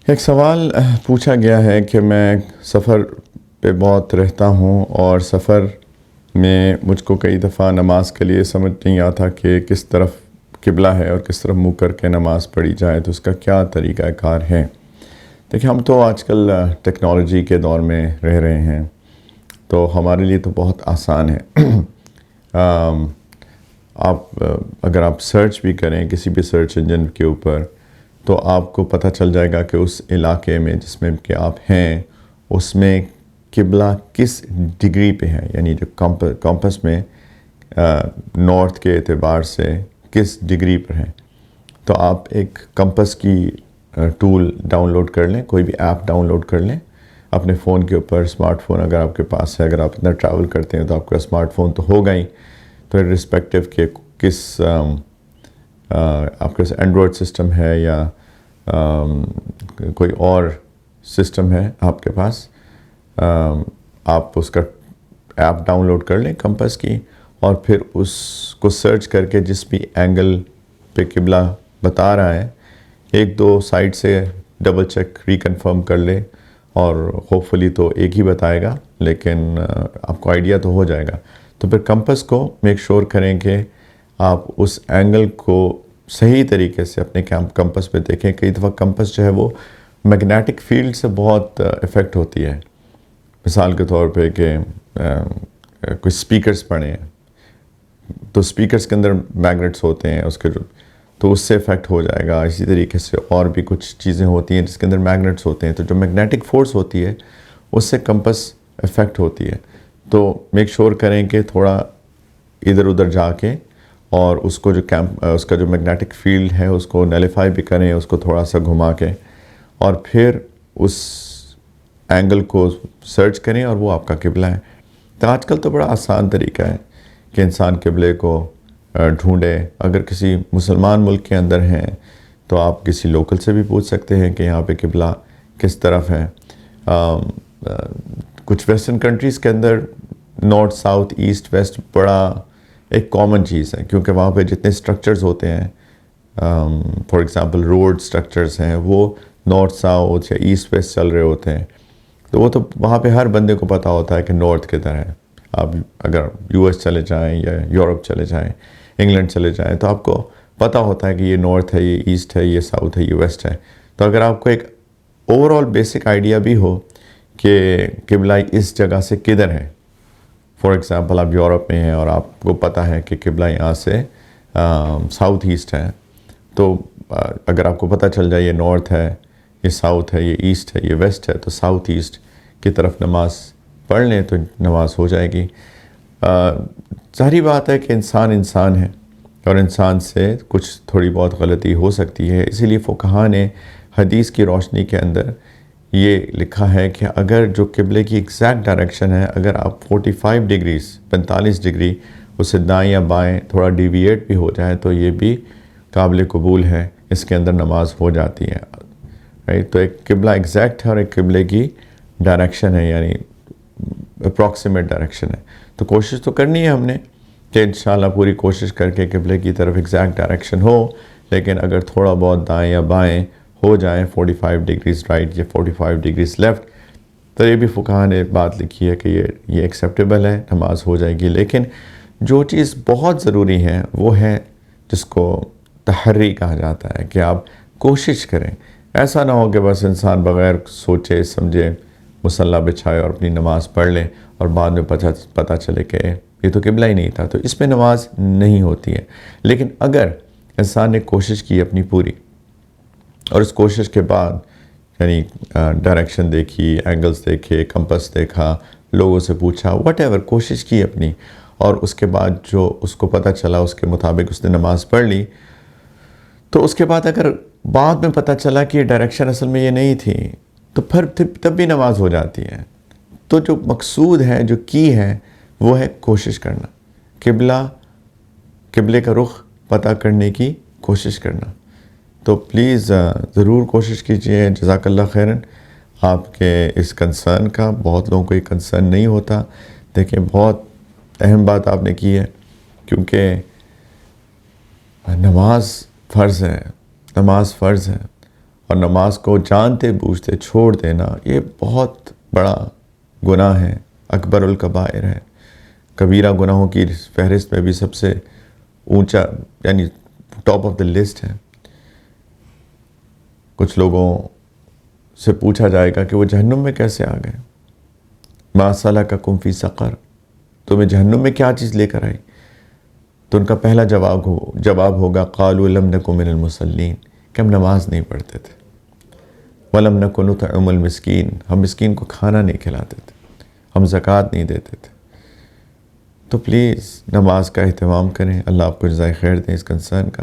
ایک سوال پوچھا گیا ہے کہ میں سفر پہ بہت رہتا ہوں اور سفر میں مجھ کو کئی دفعہ نماز کے لیے سمجھ نہیں آتا کہ کس طرف قبلہ ہے اور کس طرف منہ کر کے نماز پڑھی جائے، تو اس کا کیا طریقہ کار ہے۔ دیکھیں، ہم تو آج کل ٹیکنالوجی کے دور میں رہ رہے ہیں، تو ہمارے لیے تو بہت آسان ہے۔ اگر آپ سرچ بھی کریں کسی بھی سرچ انجن کے اوپر، تو آپ کو پتہ چل جائے گا کہ اس علاقے میں جس میں کہ آپ ہیں اس میں قبلہ کس ڈگری پہ ہے، یعنی جو کمپس میں نارتھ کے اعتبار سے کس ڈگری پر ہے۔ تو آپ ایک کمپس کی ٹول ڈاؤن لوڈ کر لیں، کوئی بھی ایپ ڈاؤن لوڈ کر لیں اپنے فون کے اوپر۔ اسمارٹ فون اگر آپ کے پاس ہے، اگر آپ اتنا ٹریول کرتے ہیں تو آپ کا اسمارٹ فون تو ہوگا ہی، تو رسپیکٹیو کہ کس آپ کے پاس اینڈرائڈ سسٹم ہے یا کوئی اور سسٹم ہے آپ کے پاس، آپ اس کا ایپ ڈاؤن لوڈ کر لیں کمپس کی، اور پھر اس کو سرچ کر کے جس بھی اینگل پہ قبلہ بتا رہا ہے، ایک دو سائٹ سے ڈبل چیک ریکنفرم کر لیں، اور ہوپ فلی تو ایک ہی بتائے گا، لیکن آپ کو آئیڈیا تو ہو جائے گا۔ تو پھر کمپس کو میک شور کریں کہ آپ اس اینگل کو صحیح طریقے سے اپنے کمپس پہ دیکھیں۔ کئی دفعہ کمپس جو ہے وہ میگنیٹک فیلڈ سے بہت افیکٹ ہوتی ہے۔ مثال کے طور پہ کہ کوئی سپیکرز پڑے ہیں، تو سپیکرز کے اندر میگنیٹس ہوتے ہیں، تو اس سے افیکٹ ہو جائے گا۔ اسی طریقے سے اور بھی کچھ چیزیں ہوتی ہیں جس کے اندر میگنیٹس ہوتے ہیں، تو جو میگنیٹک فورس ہوتی ہے اس سے کمپس افیکٹ ہوتی ہے۔ تو میک شور کریں کہ تھوڑا ادھر ادھر جا کے، اور اس کو اس کا جو میگنیٹک فیلڈ ہے اس کو نیلیفائی بھی کریں، اس کو تھوڑا سا گھما کے، اور پھر اس اینگل کو سرچ کریں اور وہ آپ کا قبلہ ہے۔ تو آج کل تو بڑا آسان طریقہ ہے کہ انسان قبلے کو ڈھونڈے۔ اگر کسی مسلمان ملک کے اندر ہیں تو آپ کسی لوکل سے بھی پوچھ سکتے ہیں کہ یہاں پہ قبلہ کس طرف ہے۔ کچھ ویسٹرن کنٹریز کے اندر نارتھ، ساؤتھ، ایسٹ، ویسٹ بڑا ایک کامن چیز ہے، کیونکہ وہاں پہ جتنے سٹرکچرز ہوتے ہیں، فار ایگزامپل روڈ سٹرکچرز ہیں، وہ نارتھ ساؤتھ یا ایسٹ ویسٹ چل رہے ہوتے ہیں، تو وہ تو وہاں پہ ہر بندے کو پتہ ہوتا ہے کہ نارتھ کدھر ہے۔ آپ اگر یو ایس چلے جائیں یا یورپ چلے جائیں، انگلینڈ چلے جائیں، تو آپ کو پتہ ہوتا ہے کہ یہ نارتھ ہے، یہ ایسٹ ہے، یہ ساؤتھ ہے، یہ ویسٹ ہے۔ تو اگر آپ کو ایک اوور آل بیسک آئیڈیا بھی ہو کہ قبلہ اس جگہ سے کدھر ہے، فار ایگزامپل آپ یورپ میں ہیں اور آپ کو پتہ ہے کہ قبلہ یہاں سے ساؤتھ ایسٹ ہے، تو اگر آپ کو پتہ چل جائے یہ نارتھ ہے، یہ ساؤتھ ہے، یہ ایسٹ ہے، یہ ویسٹ ہے، تو ساؤتھ ایسٹ کی طرف نماز پڑھ لیں تو نماز ہو جائے گی۔ ظاہری بات ہے کہ انسان ہے، اور انسان سے کچھ تھوڑی بہت غلطی ہو سکتی ہے، اسی لیے فقہاء نے حدیث کی روشنی کے اندر یہ لکھا ہے کہ اگر جو قبلے کی ایگزیکٹ ڈائریکشن ہے، اگر آپ 45 ڈگری اسے دائیں یا بائیں تھوڑا ڈیویٹ بھی ہو جائے تو یہ بھی قابل قبول ہے، اس کے اندر نماز ہو جاتی ہے، رائٹ۔ تو ایک قبلہ ایگزیکٹ ہے اور ایک قبلے کی ڈائریکشن ہے، یعنی اپروکسیمیٹ ڈائریکشن ہے۔ تو کوشش تو کرنی ہے ہم نے کہ انشاءاللہ پوری کوشش کر کے قبلے کی طرف ایگزیکٹ ڈائریکشن ہو، لیکن اگر تھوڑا بہت دائیں یا بائیں ہو جائیں، 45 ڈگریز رائٹ یا 45 ڈگریز لیفٹ، تو یہ بھی فقہاء نے بات لکھی ہے کہ یہ ایکسیپٹیبل ہے، نماز ہو جائے گی۔ لیکن جو چیز بہت ضروری ہے وہ ہے جس کو تحری کہا جاتا ہے، کہ آپ کوشش کریں۔ ایسا نہ ہو کہ بس انسان بغیر سوچے سمجھے مصلی بچھائے اور اپنی نماز پڑھ لے، اور بعد میں پتہ چلے کہ یہ تو قبلہ ہی نہیں تھا، تو اس میں نماز نہیں ہوتی ہے۔ لیکن اگر انسان نے کوشش کی اپنی پوری، اور اس کوشش کے بعد یعنی ڈائریکشن دیکھی، اینگلز دیکھے، کمپس دیکھا، لوگوں سے پوچھا، واٹ ایور، کوشش کی اپنی، اور اس کے بعد جو اس کو پتہ چلا اس کے مطابق اس نے نماز پڑھ لی، تو اس کے بعد اگر بعد میں پتہ چلا کہ یہ ڈائریکشن اصل میں یہ نہیں تھی، تو پھر تب بھی نماز ہو جاتی ہے۔ تو جو مقصود ہے، جو کی ہے، وہ ہے کوشش کرنا، قبلے کا رخ پتہ کرنے کی کوشش کرنا۔ تو پلیز ضرور کوشش کیجئے۔ جزاک اللہ خیراً آپ کے اس کنسرن کا، بہت لوگوں کو یہ کنسرن نہیں ہوتا۔ دیکھیں، بہت اہم بات آپ نے کی ہے، کیونکہ نماز فرض ہے، اور نماز کو جانتے بوجھتے چھوڑ دینا یہ بہت بڑا گناہ ہے، اکبر الکبائر ہے، کبیرہ گناہوں کی فہرست میں بھی سب سے اونچا یعنی ٹاپ آف دا لسٹ ہے۔ کچھ لوگوں سے پوچھا جائے گا کہ وہ جہنم میں کیسے آ گئے، ما سلککم فی سقر، تمہیں جہنم میں کیا چیز لے کر آئی؟ تو ان کا پہلا جواب ہوگا قالوا لم نک من المصلین، کہ ہم نماز نہیں پڑھتے تھے، ولم نک نطعم المسکین، ہم مسکین کو کھانا نہیں کھلاتے تھے، ہم زکوٰۃ نہیں دیتے تھے۔ تو پلیز نماز کا اہتمام کریں، اللہ آپ کو جزائے خیر دیں اس کنسرن کا۔